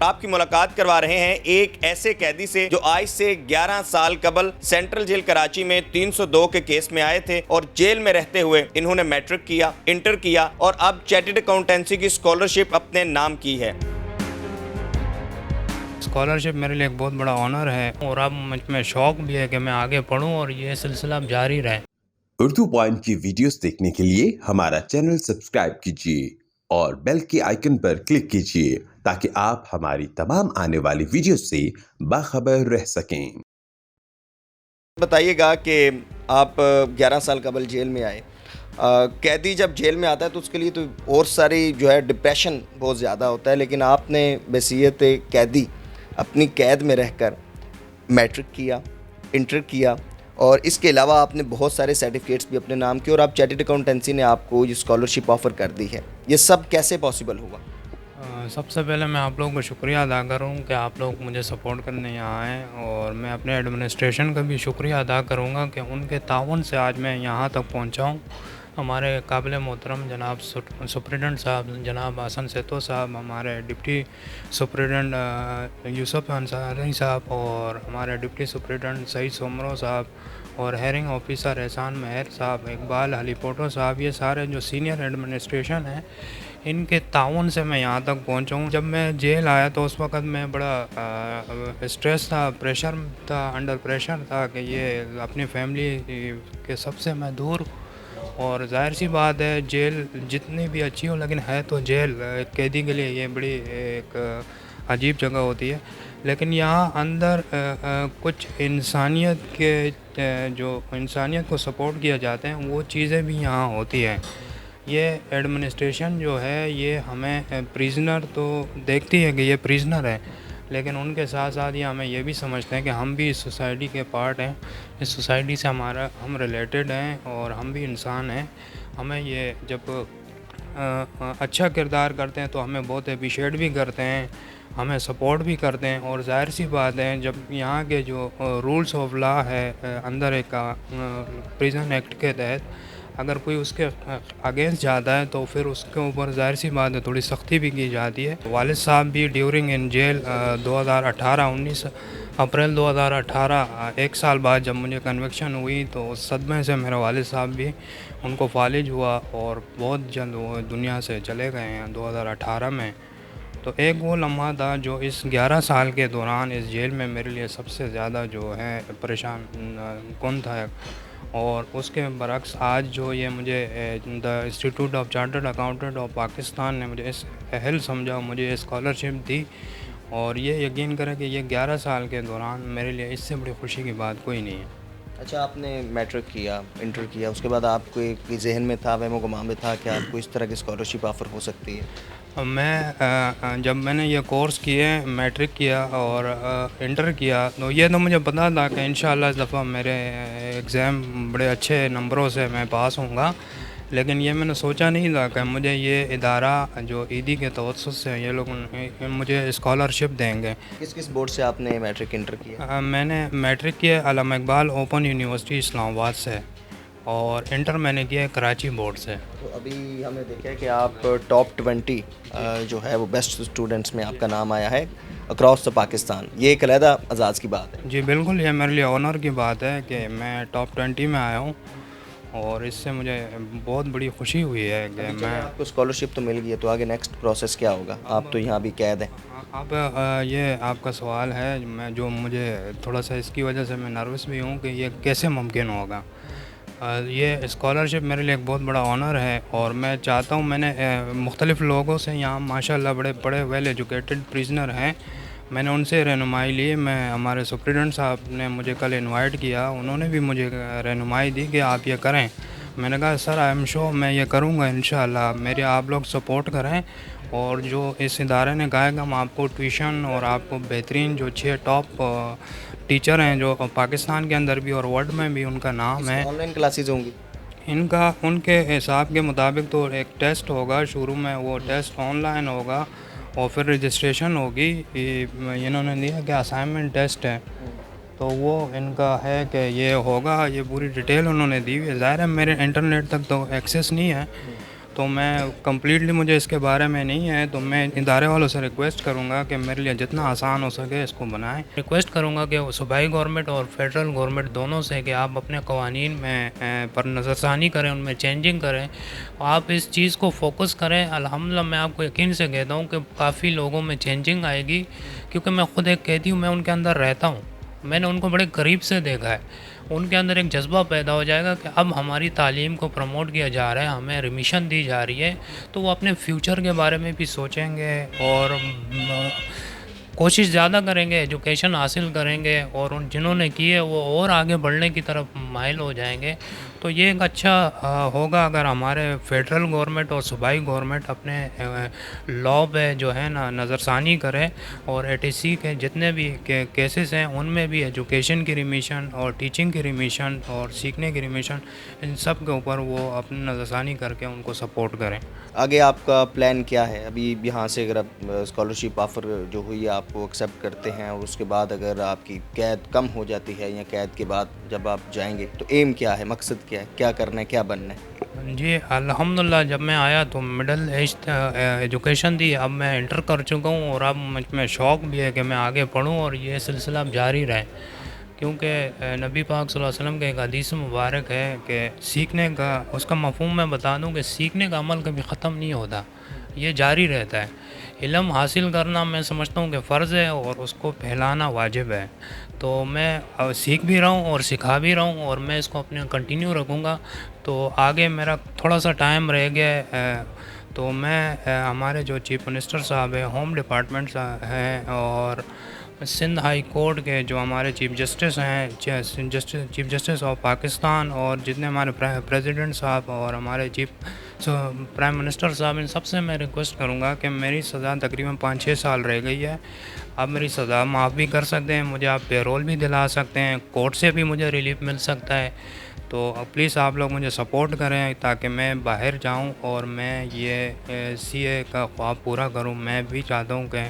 آپ کی ملاقات کروا رہے ہیں ایک ایسے قیدی سے جو آج سے 11 سال قبل سینٹرل جیل کراچی میں 302 کے کیس میں آئے تھے اور جیل میں رہتے ہوئے انہوں نے میٹرک کیا، انٹر کیا اور اب چارٹرڈ اکاؤنٹنسی کی اسکالرشپ اپنے نام کی ہے۔ اسکالرشپ میرے لیے ایک بہت بڑا آنر ہے اور اب مجھ میں شوق بھی ہے کہ میں آگے پڑھوں اور یہ سلسلہ جاری رہے۔ اردو پوائنٹ کی ویڈیوز دیکھنے کے لیے ہمارا چینل سبسکرائب کیجیے اور بیل کے آئیکن پر کلک کیجیے تاکہ آپ ہماری تمام آنے والی ویڈیوز سے باخبر رہ سکیں۔ بتائیے گا کہ آپ 11 سال قبل جیل میں آئے، قیدی جب جیل میں آتا ہے تو اس کے لیے تو اور ساری جو ہے ڈپریشن بہت زیادہ ہوتا ہے، لیکن آپ نے بحیثیت قیدی اپنی قید میں رہ کر میٹرک کیا، انٹر کیا اور اس کے علاوہ آپ نے بہت سارے سرٹیفکیٹس بھی اپنے نام کیے اور آپ چارٹرڈ اکاؤنٹنسی نے آپ کو یہ اسکالرشپ آفر کر دی ہے۔ یہ سب کیسے پاسبل ہوا؟ سب سے پہلے میں آپ لوگوں کو شکریہ ادا کروں کہ آپ لوگ مجھے سپورٹ کرنے یہاں آئے، اور میں اپنے ایڈمنسٹریشن کا بھی شکریہ ادا کروں گا کہ ان کے تعاون سے آج میں یہاں تک پہنچا ہوں۔ ہمارے قابل محترم جناب سپرنٹنڈنٹ صاحب جناب حسن سیتو صاحب، ہمارے ڈپٹی سپرنٹنڈنٹ یوسف انصاری صاحب اور ہمارے ڈپٹی سپرنٹنڈنٹ سعید سومرو صاحب اور ہیئرنگ آفیسر احسان مہر صاحب، اقبال علی پوٹو صاحب، یہ سارے جو سینئر ایڈمنسٹریشن ہیں، ان کے تعاون سے میں یہاں تک پہنچا ہوں۔ جب میں جیل آیا تو اس وقت میں بڑا اسٹریس تھا، پریشر تھا، انڈر پریشر تھا کہ یہ اپنی فیملی کے سب سے میں دور، اور ظاہر سی بات ہے جیل جتنی بھی اچھی ہو لیکن ہے تو جیل قیدی کے لیے یہ بڑی ایک عجیب جگہ ہوتی ہے، لیکن یہاں اندر کچھ انسانیت کے جو انسانیت کو سپورٹ کیا جاتے ہیں وہ چیزیں بھی یہاں ہوتی ہیں۔ یہ ایڈمنسٹریشن جو ہے یہ ہمیں پریزنر تو دیکھتی ہے کہ یہ پریزنر ہے، لیکن ان کے ساتھ ساتھ یہ ہمیں یہ بھی سمجھتے ہیں کہ ہم بھی اس سوسائٹی کے پارٹ ہیں، اس سوسائٹی سے ہم ریلیٹڈ ہیں اور ہم بھی انسان ہیں۔ ہمیں یہ جب اچھا کردار کرتے ہیں تو ہمیں بہت اپریشیٹ بھی کرتے ہیں، ہمیں سپورٹ بھی کرتے ہیں، اور ظاہر سی بات ہے جب یہاں کے جو رولز آف لا ہے اندر ایک پریزن ایکٹ کے تحت اگر کوئی اس کے اگینسٹ جاتا ہے تو پھر اس کے اوپر ظاہر سی بات ہے تھوڑی سختی بھی کی جاتی ہے۔ والد صاحب بھی ڈیورنگ ان جیل 19 اپریل 2018 ایک سال بعد جب مجھے کنوکشن ہوئی تو اس صدمے سے میرے والد صاحب بھی ان کو فالج ہوا اور بہت جلد وہ دنیا سے چلے گئے ہیں 2018 میں۔ تو ایک وہ لمحہ تھا جو اس 11 سال کے دوران اس جیل میں میرے لیے سب سے زیادہ جو ہے پریشان کن تھا، اور اس کے برعکس آج جو یہ مجھے the institute of chartered accountant of Pakistan نے مجھے اس اہل سمجھا، مجھے اسکالرشپ دی، اور یہ یقین کریں کہ یہ 11 سال کے دوران میرے لیے اس سے بڑی خوشی کی بات کوئی نہیں ہے۔ اچھا، آپ نے میٹرک کیا، انٹر کیا، اس کے بعد آپ کو ایک ذہن میں تھا، وہم و گمان میں تھا کہ آپ کو اس طرح کی اسکالرشپ آفر ہو سکتی ہے؟ جب میں نے یہ کورس کیے، میٹرک کیا اور انٹر کیا، تو یہ تو مجھے پتا تھا کہ انشاءاللہ اس دفعہ میرے ایگزام بڑے اچھے نمبروں سے میں پاس ہوں گا، لیکن یہ میں نے سوچا نہیں تھا کہ مجھے یہ ادارہ جو ایدی کے توسط سے یہ لوگ مجھے اسکالرشپ دیں گے۔ کس کس بورڈ سے آپ نے میٹرک انٹر کیا؟ میں نے میٹرک کیا علامہ اقبال اوپن یونیورسٹی اسلام آباد سے، اور انٹر میں نے کیا کراچی بورڈ سے۔ تو ابھی ہم نے دیکھا ہے کہ آپ ٹاپ 20 جو ہے وہ بیسٹ اسٹوڈنٹس میں آپ کا نام آیا ہے اکراس دا پاکستان، یہ ایک علیحدہ اعزاز کی بات ہے۔ جی بالکل، یہ میرے لیے آنر کی بات ہے کہ میں ٹاپ 20 میں آیا ہوں، اور اس سے مجھے بہت بڑی خوشی ہوئی ہے کہ میں آپ کو اسکالرشپ تو مل گئی ہے، تو آگے نیکسٹ پروسیس کیا ہوگا؟ آپ تو یہاں بھی قید ہیں۔ اب یہ آپ کا سوال ہے جو مجھے تھوڑا سا اس کی وجہ سے میں نروس بھی ہوں کہ یہ کیسے ممکن ہوگا۔ یہ اسکالرشپ میرے لیے ایک بہت بڑا آنر ہے، اور میں چاہتا ہوں، میں نے مختلف لوگوں سے یہاں ماشاءاللہ بڑے بڑے ویل ایجوکیٹڈ پریزنر ہیں، میں نے ان سے رہنمائی لی۔ ہمارے سپرنٹنڈنٹ صاحب نے مجھے کل انوائٹ کیا، انہوں نے بھی مجھے رہنمائی دی کہ آپ یہ کریں۔ میں نے کہا سر آئی ایم شور میں یہ کروں گا انشاءاللہ، میری آپ لوگ سپورٹ کریں، اور جو اس ادارے نے کہا ہے کہ ہم آپ کو ٹیوشن اور آپ کو بہترین جو 6 ٹاپ ٹیچر ہیں جو پاکستان کے اندر بھی اور ورلڈ میں بھی ان کا نام ہے۔ آن لائن کلاسز ہوں گی؟ ان کے حساب کے مطابق تو ایک ٹیسٹ ہوگا شروع میں، وہ ٹیسٹ آن لائن ہوگا اور پھر رجسٹریشن ہوگی۔ انہوں نے دیا کہ اسائنمنٹ ٹیسٹ ہے، تو وہ ان کا ہے کہ یہ ہوگا، یہ پوری ڈیٹیل انہوں نے دی ہوئی ہے۔ ظاہر ہے میرے انٹرنیٹ تک تو ایکسیس نہیں ہے، تو میں کمپلیٹلی مجھے اس کے بارے میں نہیں ہے، تو میں ادارے والوں سے ریکویسٹ کروں گا کہ میرے لیے جتنا آسان ہو سکے اس کو بنائیں. ریکویسٹ کروں گا کہ صوبائی گورنمنٹ اور فیڈرل گورنمنٹ دونوں سے کہ آپ اپنے قوانین میں پر نظر ثانی کریں، ان میں چینجنگ کریں، آپ اس چیز کو فوکس کریں. الحمدللہ میں آپ کو یقین سے کہتا ہوں کہ کافی لوگوں میں چینجنگ آئے گی، کیونکہ میں خود ایک قیدی ہوں، میں ان کے اندر رہتا ہوں، میں نے ان کو بڑے قریب سے دیکھا ہے. ان کے اندر ایک جذبہ پیدا ہو جائے گا کہ اب ہماری تعلیم کو پروموٹ کیا جا رہا ہے، ہمیں ریمیشن دی جا رہی ہے، تو وہ اپنے فیوچر کے بارے میں بھی سوچیں گے اور کوشش زیادہ کریں گے، ایجوکیشن حاصل کریں گے، اور ان جنہوں نے کی ہے وہ اور آگے بڑھنے کی طرف مائل ہو جائیں گے. تو یہ ایک اچھا ہوگا اگر ہمارے فیڈرل گورنمنٹ اور صوبائی گورنمنٹ اپنے لاء پہ جو ہے نا نظر ثانی کرے، اور ATC کے جتنے بھی کیسز ہیں ان میں بھی ایجوکیشن کی ریمیشن اور ٹیچنگ کی ریمیشن اور سیکھنے کی ریمیشن، ان سب کے اوپر وہ اپنی نظر ثانی کر کے ان کو سپورٹ کریں. آگے آپ کا پلان کیا ہے؟ ابھی یہاں سے اگر آپ اسکالرشپ آفر جو ہوئی ہے آپ کو ایکسیپٹ کرتے ہیں، اور اس کے بعد اگر آپ کی قید کم ہو جاتی ہے یا قید کے بعد جب آپ جائیں گے تو ایم کیا ہے، مقصد کیا ہے، کیا کرنا ہے، کیا بننا ہے؟ جی الحمدللہ جب میں آیا تو مڈل ایج ایجوکیشن تھی، اب میں انٹر کر چکا ہوں، اور اب مجھ میں شوق بھی ہے کہ میں آگے پڑھوں اور یہ سلسلہ اب جاری رہے، کیونکہ نبی پاک صلی اللہ علیہ وسلم کے ایک حدیث مبارک ہے کہ سیکھنے کا، اس کا مفہوم میں بتا دوں کہ سیکھنے کا عمل کبھی ختم نہیں ہوتا، یہ جاری رہتا ہے. علم حاصل کرنا میں سمجھتا ہوں کہ فرض ہے اور اس کو پھیلانا واجب ہے. تو میں سیکھ بھی رہا ہوں اور سکھا بھی رہا ہوں، اور میں اس کو اپنے کنٹینیو رکھوں گا. تو آگے میرا تھوڑا سا ٹائم رہ گیا ہے، تو میں ہمارے جو چیف منسٹر صاحب ہیں، ہوم ڈپارٹمنٹ ہیں، اور سندھ ہائی کورٹ کے جو ہمارے چیف جسٹس ہیں، چیف جسٹس آف پاکستان، اور جتنے ہمارے پریزیڈنٹ صاحب اور ہمارے پرائم منسٹر صاحب، ان سب سے میں ریکویسٹ کروں گا کہ میری سزا تقریباً 5-6 سال رہ گئی ہے، آپ میری سزا معاف بھی کر سکتے ہیں، مجھے آپ پیرول بھی دلا سکتے ہیں، کورٹ سے بھی مجھے ریلیف مل سکتا ہے. تو پلیز آپ لوگ مجھے سپورٹ کریں تاکہ میں باہر جاؤں اور میں یہ CA کا خواب پورا کروں. میں بھی چاہتا ہوں کہ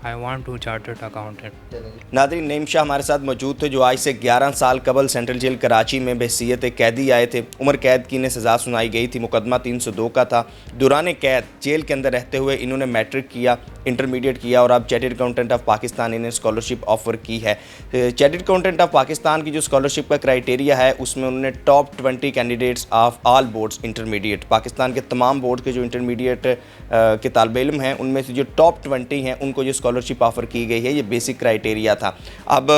I want to chartered accountant. ناظرین، نعیم شاہ ہمارے ساتھ موجود تھے، جو آج سے 11 سال قبل سینٹرل جیل کراچی میں بحیثیت قیدی آئے تھے. عمر قید کی انہیں سزا سنائی گئی تھی، مقدمہ 302 کا تھا. دوران قید جیل کے اندر رہتے ہوئے انہوں نے میٹرک کیا، انٹرمیڈیٹ کیا، اور اب چارٹرڈ اکاؤنٹنٹ آف پاکستان انہیں اسکالرشپ آفر کی ہے. چارٹرڈ اکاؤنٹنٹ آف پاکستان کی جو اسکالرشپ کا کرائیٹیریا ہے، اس میں انہوں نے top 20 candidates of all boards intermediate, Pakistan کے تمام بورڈ کے جو انٹرمیڈیٹ کے طالب علم ہیں ان میں سے جو ٹاپ 20 ہیں ان کو جو اسکالرشپ آفر کی گئی ہے. یہ بیسک کرائیٹیریا تھا. اب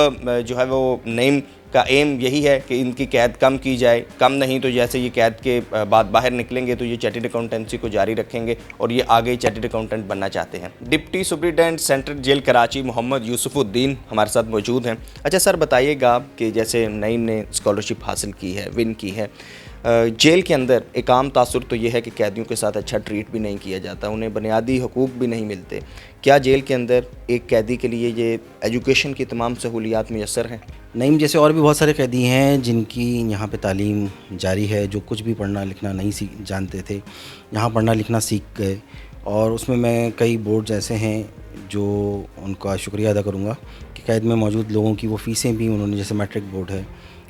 جو ہے وہ نعیم کا ایم یہی ہے کہ ان کی قید کم کی جائے، کم نہیں تو جیسے یہ قید کے بعد باہر نکلیں گے تو یہ چارٹرڈ اکاؤنٹنسی کو جاری رکھیں گے، اور یہ آگے چارٹرڈ اکاؤنٹنٹ بننا چاہتے ہیں. Deputy superintendent central jail Karachi Muhammad Yusuf Uddin ہمارے ساتھ موجود ہیں. اچھا سر، بتائیے گا کہ جیسے نعیم نے اسکالرشپ حاصل کی ہے، ون کی ہے، جیل کے اندر ایک عام تاثر تو یہ ہے کہ قیدیوں کے ساتھ اچھا ٹریٹ بھی نہیں کیا جاتا، انہیں بنیادی حقوق بھی نہیں ملتے. کیا جیل کے اندر ایک قیدی کے لیے یہ ایجوکیشن کی تمام سہولیات میسر ہیں؟ نعیم جیسے اور بھی بہت سارے قیدی ہیں جن کی یہاں پہ تعلیم جاری ہے، جو کچھ بھی پڑھنا لکھنا نہیں جانتے تھے، یہاں پڑھنا لکھنا سیکھ گئے. اور اس میں کئی بورڈز ایسے ہیں جو ان کا شکریہ ادا کروں گا کہ قید میں موجود لوگوں کی وہ فیسیں بھی انہوں نے، جیسے میٹرک بورڈ ہے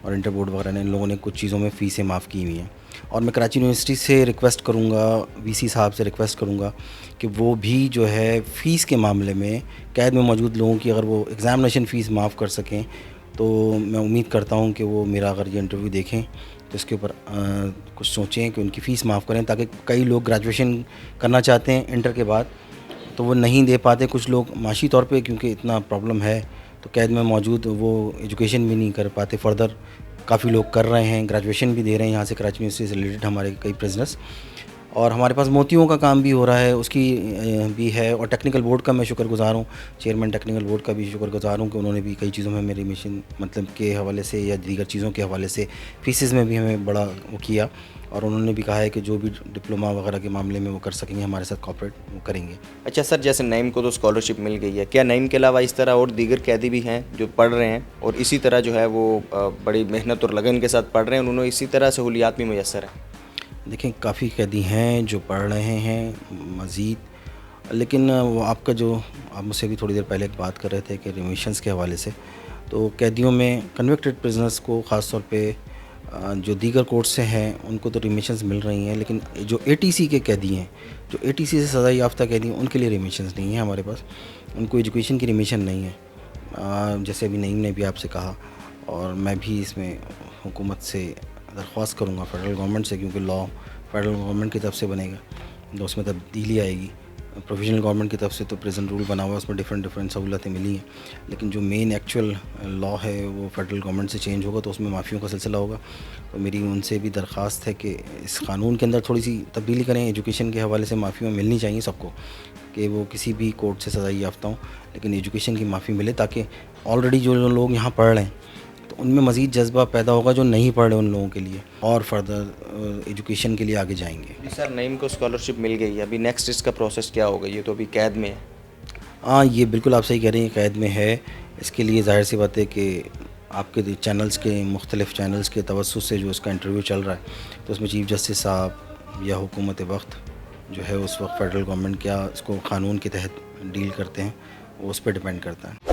اور انٹر بورڈ وغیرہ نے، ان لوگوں نے کچھ چیزوں میں فیسیں معاف کی ہوئی ہیں. اور میں کراچی یونیورسٹی سے ریکویسٹ کروں گا، VC صاحب سے ریکویسٹ کروں گا کہ وہ بھی جو ہے فیس کے معاملے میں قید میں موجود لوگوں کی اگر وہ ایگزامینیشن فیس معاف کر سکیں تو میں امید کرتا ہوں کہ وہ میرا اگر یہ انٹرویو دیکھیں تو اس کے اوپر کچھ سوچیں کہ ان کی فیس معاف کریں، تاکہ کئی لوگ گریجویشن کرنا چاہتے ہیں انٹر کے بعد تو وہ نہیں دے پاتے. کچھ لوگ معاشی طور پہ کیونکہ اتنا پرابلم ہے تو قید میں موجود وہ ایجوکیشن بھی نہیں کر پاتے. فردر کافی لوگ کر رہے ہیں، گریجویشن بھی دے رہے ہیں یہاں سے کراچی یونیورسٹی سے ریلیٹڈ ہمارے کئی پریزنرس. اور ہمارے پاس موتیوں کا کام بھی ہو رہا ہے، اس کی بھی ہے. اور ٹیکنیکل بورڈ کا میں شکر گزار ہوں، چیئرمین ٹیکنیکل بورڈ کا بھی شکر گزار ہوں کہ انہوں نے بھی کئی چیزوں میں میری مشن مطلب کے حوالے سے یا دیگر چیزوں کے حوالے سے فیسز میں بھی ہمیں بڑا وہ کیا، اور انہوں نے بھی کہا ہے کہ جو بھی ڈپلوما وغیرہ کے معاملے میں وہ کر سکیں گے ہمارے ساتھ کوآپریٹ وہ کریں گے. اچھا سر، جیسے نعیم کو تو اسکالرشپ مل گئی ہے، کیا نعیم کے علاوہ اس طرح اور دیگر قیدی بھی ہیں جو پڑھ رہے ہیں اور اسی طرح جو ہے وہ بڑی محنت اور لگن کے ساتھ پڑھ رہے ہیں، انہوں نے اسی طرح سہولیات بھی میسر ہیں؟ دیکھیں کافی قیدی ہیں جو پڑھ رہے ہیں مزید، لیکن وہ آپ کا جو آپ مجھ سے بھی تھوڑی دیر پہلے ایک بات کر رہے تھے کہ ریمیشنز کے حوالے سے، تو قیدیوں میں کنوکٹڈ پرزنرز کو خاص طور پہ جو دیگر کورٹ سے ہیں ان کو تو ریمیشنز مل رہی ہیں، لیکن جو ATC کے قیدی ہیں، جو ATC سے سزا یافتہ قیدی ہیں، ان کے لیے ریمیشنز نہیں ہیں ہمارے پاس، ان کو ایجوکیشن کی ریمیشن نہیں ہے، جیسے ابھی نعیم نے بھی آپ سے کہا، اور میں بھی اس میں حکومت سے درخواست کروں گا، فیڈرل گورنمنٹ سے، کیونکہ لا فیڈرل گورنمنٹ کی طرف سے بنے گا تو اس میں تبدیلی آئے گی۔ پروویژنل گورنمنٹ کی طرف سے تو پریزنٹ رول بنا ہوا ہے، اس میں ڈفرینٹ سہولتیں ملی ہیں، لیکن جو مین ایکچوئل لا ہے وہ فیڈرل گورنمنٹ سے چینج ہوگا تو اس میں معافیوں کا سلسلہ ہوگا۔ تو میری ان سے بھی درخواست ہے کہ اس قانون کے اندر تھوڑی سی تبدیلی کریں، ایجوکیشن کے حوالے سے معافیاں ملنی چاہیے سب کو، کہ وہ کسی بھی کورٹ سے سزا یافتہ ہوں لیکن ایجوکیشن کی معافی ملے، تاکہ آلریڈی جو لوگ یہاں پڑھ رہے ہیں تو ان میں مزید جذبہ پیدا ہوگا جو نہیں پڑھ رہے ان لوگوں کے لیے، اور فردر ایجوکیشن کے لیے آگے جائیں گے۔ جی سر، نعیم کو اسکالرشپ مل گئی ہے، ابھی نیکسٹ اس کا پروسیس کیا ہوگا؟ یہ تو ابھی قید میں ہے۔ ہاں، یہ بالکل آپ صحیح کہہ رہے ہیں، قید میں ہے۔ اس کے لیے ظاہر سی بات ہے کہ آپ کے چینلز کے مختلف چینلز کے توسط سے جو اس کا انٹرویو چل رہا ہے تو اس میں چیف جسٹس صاحب یا حکومت وقت جو ہے اس وقت فیڈرل گورنمنٹ کیا اس کو قانون کے تحت ڈیل کرتے ہیں، وہ اس پہ ڈیپینڈ کرتا ہے۔